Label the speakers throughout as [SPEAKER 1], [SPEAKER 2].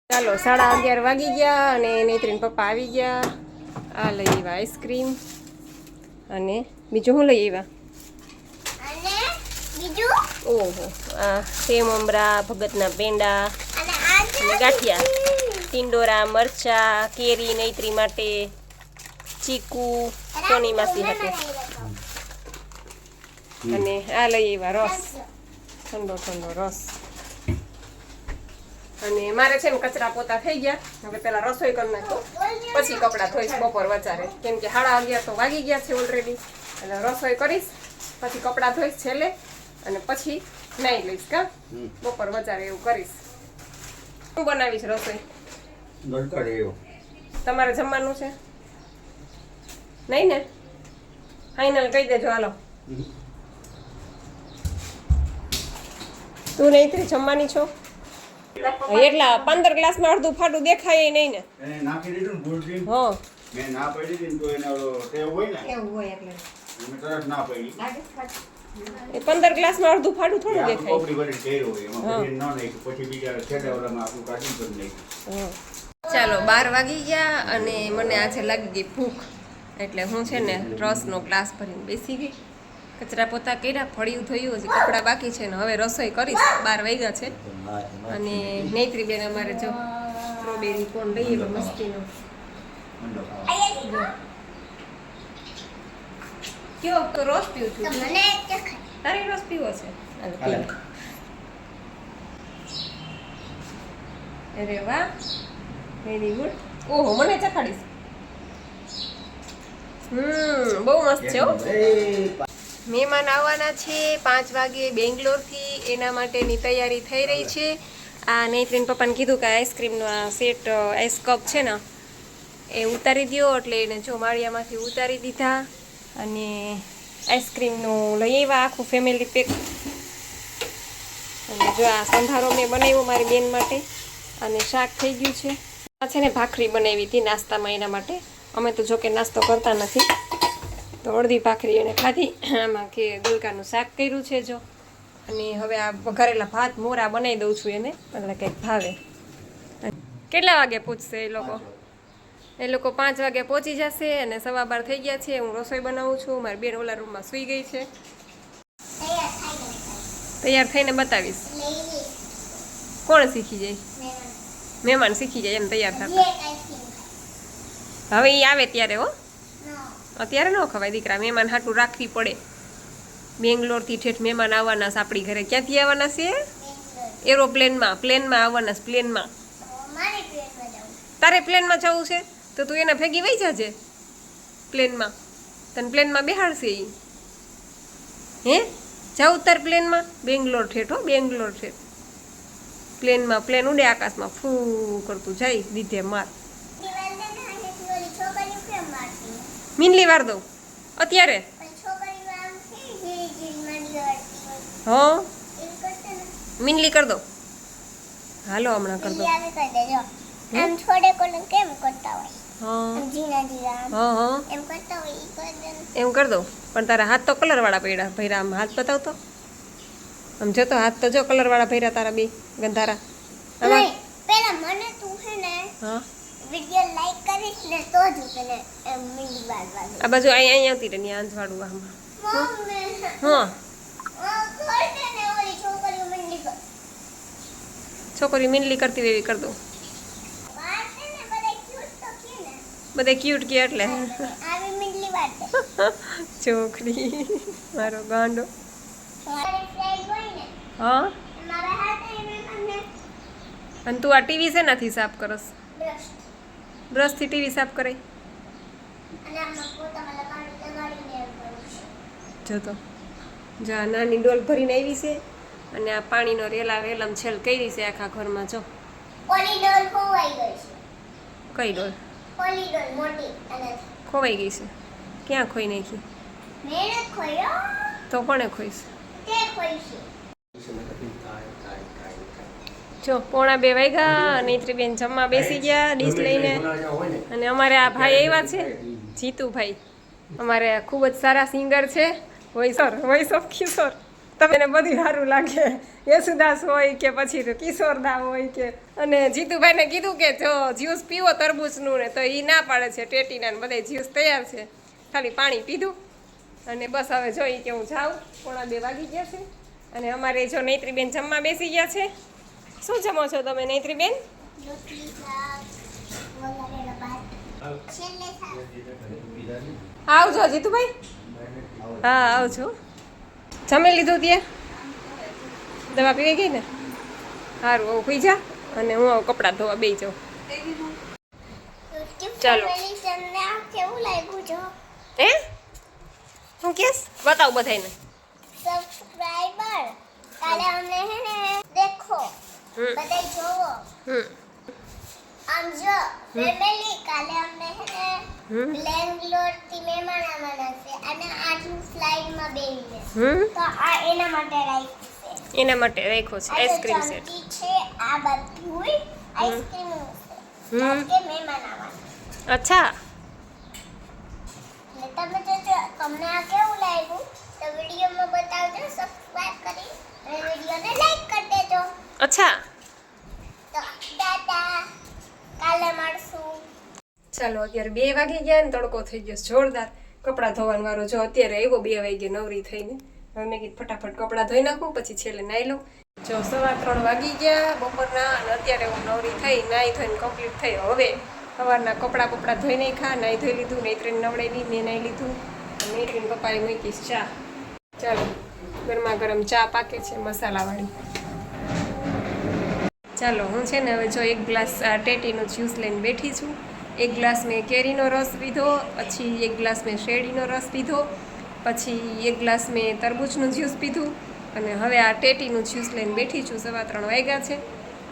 [SPEAKER 1] ચાલો 11:30 વાગી ગયા અને નેત્રીન પપ્પા આવી ગયા. આ લઈ આવ્યા આઈસ્ક્રીમ અને બીજું શું લઈ આવ્યા? ઓહો, આ સેવ મમરા, ભગતના પેંડા અને ગાંઠિયા, ટિંડોરા, મરચા, કેરી નૈત્રી માટે, ચીકુ સોની માસી hatte અને આ લઈ આવ્યા રસ, ઠંડો ઠંડો રસ. અને મારે છે ને કચરા પોતા થઈ ગયા. હવે પેલા રસોઈ કરી નાખો, પછી કપડાં ધોઈશ બપોર વચારે, કેમ કે 11:30 તો વાગી ગયા છે ઓલરેડી. એટલે રસોઈ કરીશ, પછી કપડાં ધોઈશ છેલ્લે, અને પછી નાઈ લઈશ. કા બપોર વચારે એવું કરીશ. શું બનાવીશ રસોઈ? તમારે જમવાનું છે નહીં ને? ફાઈનલ કહી દેજો. હાલો, તું નૈત્રી જમવાની છો? એટલા 15 ગ્લાસમાં અડધું ફાટું દેખાય નહીં ને?
[SPEAKER 2] એને નાખી દીધું ને ભૂલથી.
[SPEAKER 1] હા,
[SPEAKER 2] મેં ના પડી દીધી ને તો એને ઓલો ટેવ હોય ને
[SPEAKER 1] એવું હોય એટલે
[SPEAKER 2] મેં તરત ના પડી.
[SPEAKER 1] એ 15 ગ્લાસમાં અડધું ફાટું થોડું
[SPEAKER 2] આખું
[SPEAKER 1] દેખાય.
[SPEAKER 2] કોપડી ભરીને કર્યો હોય એમાં પછી ન નાખ્યું, પછી બીજા છેડે ઓલામાં આપણું કાઢી કરી નાખ્યું.
[SPEAKER 1] ચાલો 12 વાગી ગયા અને મને આજે લાગી ગઈ ભૂખ, એટલે હું છે ને રસનો ગ્લાસ ભરીને બેસી ગઈ. કચરા પોતા કર્યા, ફળિયું થયું, હજી કપડાં બાકી છે ને હવે રસોઈ કરીશ. 12 વાગ્યા છે. અને નૈત્રી બેન અમારે જો સ્ટ્રોબેરી કોણ લઈએ મસ્તીનો. કયો તો રસ પીવું છું? તારે રસ પીવો છે? અરે વાહ, વેરી ગુડ. ઓહો, મને ચખાડીશ. બહુ મસ્ત છે હો. મહેમાન આવવાના છે 5 વાગે બેંગ્લોરથી, એના માટેની તૈયારી થઈ રહી છે. આ નૈત્રીન પપ્પાને કીધું કે આઈસ્ક્રીમનો આ સેટ આઈસ કપ છે ને એ ઉતારી દો, એટલે એને જો માળિયામાંથી ઉતારી દીધા. અને આઈસ્ક્રીમનું લઈ આવ્યા આખું ફેમિલી પેક. અને જો આ સંભારો મેં બનાવ્યો મારી બેન માટે, અને શાક થઈ ગયું છે. આ છે ને ભાખરી બનાવી હતી નાસ્તામાં એના માટે. અમે તો જો કે નાસ્તો કરતા નથી, તો અડધી ભાખરી એને ખાધી. આમાં કે ગલકાનું શાક કર્યું છે જો. અને હવે આ વઘારેલા ભાત મોરા બનાવી દઉં છું એને, એટલે કંઈક ભાવે. કેટલા વાગે પૂછશે એ લોકો? એ લોકો 5 વાગે પહોંચી જશે. અને 12:15 થઈ ગયા છે. હું રસોઈ બનાવું છું. મારી બેન ઓલા રૂમમાં સૂઈ ગઈ છે. તૈયાર થઈને બતાવીશ. કોણ શીખી જાય? મહેમાન શીખી જાય એમ તૈયાર થતા. હવે એ આવે ત્યારે હો, અત્યારે ન ખવાય દીકરા. મહેમાન હાટું રાખવી પડે. બેંગ્લોરથી ઠેઠ મહેમાન આવવાના છે આપણી ઘરે. ક્યાંથી આવવાના છે? એરોપ્લેનમાં, પ્લેનમાં આવવાના છે. પ્લેનમાં. તારે પ્લેનમાં જવું છે તો તું એના ભેગી વહી જાજે પ્લેનમાં. તને પ્લેનમાં બેહાડશે એ. હે, જાઉં તાર પ્લેનમાં? બેંગ્લોર ઠેઠ હો, બેંગ્લોર ઠેઠ પ્લેનમાં. પ્લેન ઉડે આકાશમાં, ફૂ કરતું જાય દીધે માર. મીંડલી વાર દઉં અત્યારે? હા, મીંડલી કરી દો. હાલો, હમણાં કરી દો.
[SPEAKER 3] એમ છોડે કોને કેમ કરતા હોય?
[SPEAKER 1] હા
[SPEAKER 3] એમ જીના જીના
[SPEAKER 1] હા,
[SPEAKER 3] એમ કરતા હોય ઈ કરી દે.
[SPEAKER 1] એમ કરી દો. પણ તારા હાથ તો કલરવાળા પડ્યા ભૈરા. આમ હાથ બતાવતો, આમ જતો હાથ તો જો કલરવાળા ભૈરા તારા બે ગંધારા.
[SPEAKER 3] નહીં, પેલા મને તું છે ને
[SPEAKER 1] હા,
[SPEAKER 3] વિડિયો લાઈક કરીશ ને તો જ હું તને એમ મીંડી વાળવા દઉં.
[SPEAKER 1] આ બાજુ અહીં આવતી રહે, ત્યાં અંજવાળું આમાં.
[SPEAKER 3] મમ્મી
[SPEAKER 1] હા,
[SPEAKER 3] કરતે ને ઓલી છોકરીઓ મીંડી કર.
[SPEAKER 1] છોકરી મીંડલી કરતી હોય એવી કરી દો.
[SPEAKER 3] વાત છે ને બધા ક્યુટ તો કે ને.
[SPEAKER 1] બધે ક્યુટ કે એટલે
[SPEAKER 3] આવી મીંડલી વાત દે.
[SPEAKER 1] છોકરી મારો ગાંડો.
[SPEAKER 3] મારી ફ્રેન્ડ હોય ને
[SPEAKER 1] હા,
[SPEAKER 3] મારા હાથે એને મને
[SPEAKER 1] અને તું આ ટીવી શેનાથી સાફ કરસ?
[SPEAKER 3] બ્રશ
[SPEAKER 1] બ્રશથી ટીવી સાફ કરાય?
[SPEAKER 3] અને આમાં પોતામાં લગાડીને એમ કરું છું.
[SPEAKER 1] જો તો જો આ નાની ડોલ ભરીને આવી છે. અને આ પાણીનો રેલમ છેલ કરી છે આખા ઘરમાં. જો
[SPEAKER 3] ઓલી ડોલ ખોવાઈ ગઈ છે.
[SPEAKER 1] કઈ ડોલ
[SPEAKER 3] ઓલી ડોલ મોટી અને
[SPEAKER 1] ખોવાઈ ગઈ છે? ક્યાં ખોઈ નાખી?
[SPEAKER 3] મેં ખોયો.
[SPEAKER 1] તો કોણે ખોઈશ?
[SPEAKER 3] તે ખોઈ છે.
[SPEAKER 1] જો 1:45 વાગ્યા. નૈત્રીબેન જમવા બેસી ગયા ડીશ લઈને. અને અમારે આ ભાઈ આવ્યા છે, જીતુભાઈ. અમારે ખૂબ જ સારા સિંગર છે. વોઇસ ઓફ કિશોર. તમને બધું સારું લાગે યેસુદાસ હોય કે પછી તો કિશોરદા હોય કે અને જીતુભાઈને કીધું કે જો જ્યુસ પીવો તરબૂચનું ને તો એ ના પાડે છે ટેટીના ને બધા જ્યુસ તૈયાર છે ખાલી પાણી પીધું અને બસ હવે જોઈ કે હું જાઉં 1:30 વાગી ગયા છે અને અમારે જો નૈત્રીબેન જમવા બેસી ગયા છે શું જમો છો તમે નૈત્રીબેન
[SPEAKER 3] રોટલી શાક વઘારેલા ભાત છેલ્લે શાક
[SPEAKER 1] આવજો જીતુભાઈ હા આવજો જમી લીધું ત્યાં દવા પીવી ગઈ ને સારું હું પી જા અને હું હવે કપડાં ધોવા બેસી જાઉં ચાલો.
[SPEAKER 3] તમને આ કેવું લાગ્યું જો
[SPEAKER 1] હે શું કેસ બતાવ બધાને
[SPEAKER 3] સબસ્ક્રાઇબર કાલે અમને હે ને દેખો બધા જોવો આમ જો ફેમિલી કાલે અમને હે ને બેંગ્લોર થી મહેમાન આવવાના છે અને આજની સ્લાઇડ માં બેહીને તો આ એના માટે રાખ્યું છે
[SPEAKER 1] એના માટે રાખ્યો છે આઈસ્ક્રીમ સેટ
[SPEAKER 3] છે આ બધું આઈસ્ક્રીમ છે કે મહેમાન આવવાના
[SPEAKER 1] અચ્છા
[SPEAKER 3] એટલે તમે જો તમને આ કેવું લાગ્યું તો વિડીયોમાં બતાવજો સબસ્ક્રાઇબ કરી અને વિડીયોને લાઈક કરી દેજો
[SPEAKER 1] અચ્છા
[SPEAKER 3] તો ટાટા કાલે મળશું
[SPEAKER 1] ચાલો અત્યારે 2 વાગી ગયા ને તડકો થઈ ગયો છે જોરદાર કપડાં ધોવાનો વારો જો અત્યારે આવ્યો 2 વાગે નવરી થઈને હવે મેં કીધું ફટાફટ કપડાં ધોઈ નાખું પછી છેલ્લે નાહી લઉં જો 3:15 વાગી ગયા બપોરના અને અત્યારે હું નવરી થઈ નાહી ધોઈને કમ્પ્લીટ થઈ હવે સવારના કપડાં ધોઈ નાખ્યા નાહી ધોઈ લીધું નૈત્રીને નવડાવી મેં નાહી લીધું અને નૈત્રીને પપ્પાએ મૂકીશ ચા ચાલો ગરમા ગરમ ચા પાકે છે મસાલાવાળી ચાલો હું છે ને હવે જો 1 ગ્લાસ ટેટીનો જ્યુસ લઈને બેઠી છું 1 ગ્લાસ મેં કેરીનો રસ પીધો પછી 1 ગ્લાસ મેં શેરડીનો રસ પીધો પછી 1 ગ્લાસ મેં તરબૂચનું જ્યુસ પીધું અને હવે આ ટેટીનું જ્યુસ લઈને બેઠી છું 3:15 વાગ્યા છે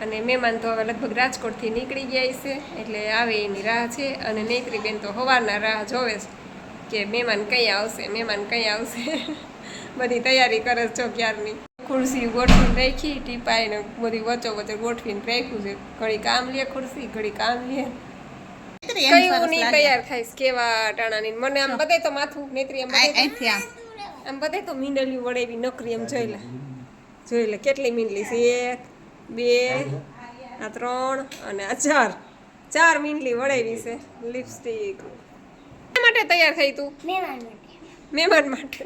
[SPEAKER 1] અને મહેમાન તો હવે લગભગ રાજકોટથી નીકળી ગયા છે એટલે આવે એની રાહ છે અને નૈત્રીબેન તો સવારના રાહ જોવે છે કે મહેમાન કઈ આવશે બધી તૈયારી કરે છે ક્યારની ખુરશી ગોઠવીને રાખી ટીપાઈને બધી વચ્ચે ગોઠવીને રાખ્યું છે ઘડી કામ લે ખુરશી ઘડી કામ લે કયું નહીં તૈયાર થાય કેવા ટાણાની મને આમ બધે તો માથું નેત્રી આમ બધે તો મીંડલિયું વડે એવી નકરી એમ જોઈ લે કેટલી મીંડલી છે 1 2 આ 3 અને આ 4 મીંડલી વડેવી છે લિપસ્ટિક શા માટે તૈયાર થઈ તું મહેમાન માટે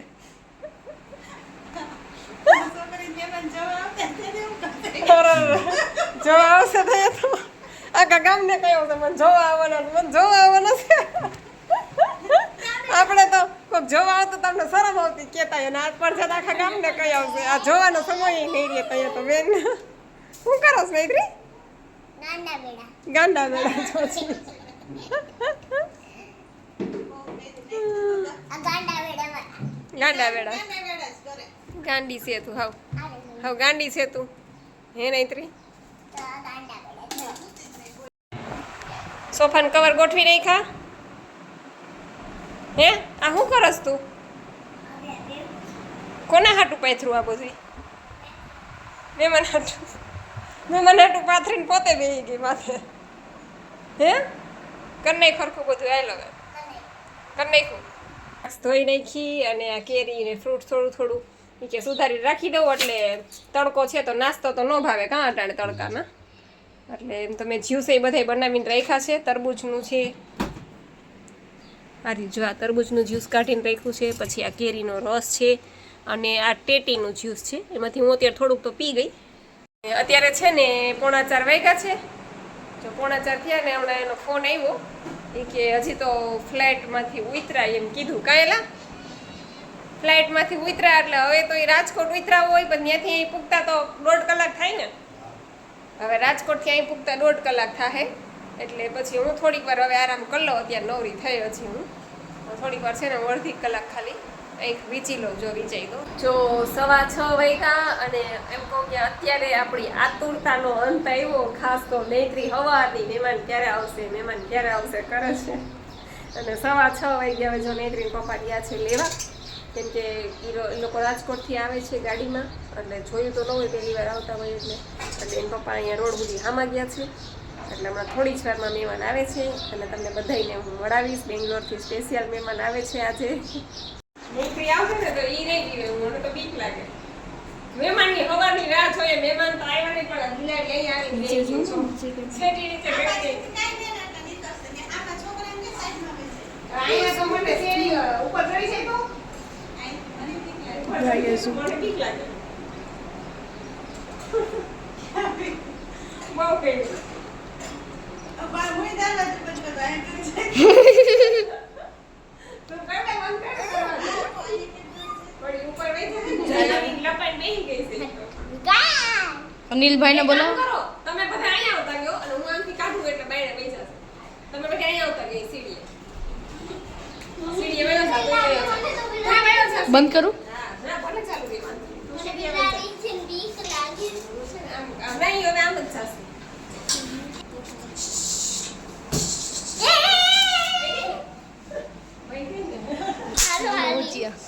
[SPEAKER 1] જોવા આવશે થયા તો આખા ગામને કયો છે મને જોવા આવવાનો છે આપણે તો કોઈક જોવા આવતો તમને શરમ આવતી કહેતા અને આજ પર જતા આખા ગામને કઈ આવશે આ જોવાનો સમય નહીં રહે ત્યાં તો બેન શું કરો છો નૈત્રી ગાંડા બેડા છો છે ગાંડા બેડા ગાંડી છે તું હાવ ગાંડી છે તું હે નૈત્રી સોફાનું કવર ગોઠવી નાખ્યા હે આ શું કરસ તું કોના હાટું પાથરું આ બધું મહેમાન હાટું પાથરીને પોતે બેસી ગઈ માથે હે કર નાખ ખરખું બધું આવેલો કર નાખ્યું ધોઈ નાખી અને આ કેરી ને ફ્રૂટ થોડું એ કે સુધારી રાખી દઉં એટલે તડકો છે તો નાસ્તો તો ન ભાવે કાં અટાણે તડકાના એટલે એમ તમે જ્યુસ એ બધાય બનાવીને રાખ્યા છે તરબૂચનું છે આરી જો આ તરબૂચનું જ્યુસ કાઢીને રાખ્યું છે પછી આ કેરીનો રસ છે અને આ ટેટીનું જ્યુસ છે એમાંથી હું અત્યારે થોડુંક તો પી ગઈ અત્યારે છે ને 3:45 વાગ્યા છે જો 3:45 થયા ને હમણાં એનો ફોન આવ્યો એ કે હજી તો ફ્લાઇટમાંથી ઉતરાય એમ કીધું કાંઈલા ફ્લાઇટમાંથી ઉતર્યા એટલે હવે તો એ રાજકોટ ઉતર્યા હોય પણ ત્યાંથી અહીં પૂગતા તો 1.5 કલાક થાય ને હવે રાજકોટથી અહીં પૂગતા 1.5 કલાક થાય એટલે પછી હું થોડીક વાર હવે આરામ કરી લઉં અત્યારે નવરી થઈ હજી હું થોડીક વાર છે ને અડધી કલાક ખાલી એક વીંચી લો જો વિચારી દો જો 6:15 વાગ્યા અને એમ કહું કે અત્યારે આપણી આતુરતાનો અંત આવ્યો ખાસ તો નૈત્રી હવારની મહેમાન ક્યારે આવશે કરે છે અને 6:15 વાગ્યા હવે જો નૈત્રી પપ્પા ગયા છે લેવા કેમ કે એ લોકો રાજકોટથી આવે છે ગાડીમાં એટલે જોયું તો ન હોય પહેલી વાર આવતા હોય એટલે એમ પપ્પા અહીંયા રોડ બધી હામાં ગયા છે એટલે હમણાં થોડી જ વારમાં મહેમાન આવે છે અને તમને બધાને હું મળાવીશ બેંગ્લોરથી સ્પેશિયલ મહેમાન આવે છે આજે નૈત્રી આવશે ને તો એ રહી ગઈ મને તો બીક લાગે મહેમાનની હવાની રાહ જોઈએ. મહેમાન તો આવ્યા નહીં પણ બિલાડી અહીં આવીને બેસી ગઈ છો. છેટી નીચે બેસી ગઈ. અહીંયા તો મને શેરી ઉપર ચડી જાય તો ઉપર ચડી જાય તો મને બીક લાગે. બહુ કેવી. તું કાંઈ બંધ કરે કરવા. વળી ઉપર બેસી જાય. લપાઈને બેસી ગઈ છે.
[SPEAKER 4] અનિલભાઈને
[SPEAKER 1] એક
[SPEAKER 4] બોલો.
[SPEAKER 1] કામ કરો, તમે બધા અહીંયા આવતા ગયો અને હું આમથી કાઢું એટલે બાયણે બેસી જશે. તમે બધા અહીંયા આવતા ગઈ સીડીએ. સીડીએ વયો જા, તું વયો જા. હા, વયો જા.
[SPEAKER 4] બંધ કરું?
[SPEAKER 1] હા, ના, ભલે ચાલુ રહે વાંધો નહીં. તું
[SPEAKER 3] મને
[SPEAKER 1] સીડીએ વયો જા.
[SPEAKER 3] બિલાડીથી બીક લાગે
[SPEAKER 1] નહીં, હવે આમ જ થશે.
[SPEAKER 3] હાલો હાલી
[SPEAKER 4] ઊંચિયા.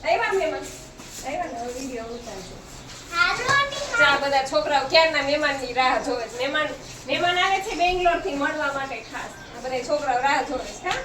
[SPEAKER 1] આવ્યા મહેમાન. આવ્યા ને, હવે વિડીયો ઉતારજો.
[SPEAKER 3] હાલો ની
[SPEAKER 1] ચા બધા છોકરાઓ ક્યારના મહેમાનની રાહ જોવે છે. મહેમાન આવે છે બેંગ્લોરથી મળવા માટે ખાસ. આ બધા છોકરાઓ રાહ જોવે છે. હા?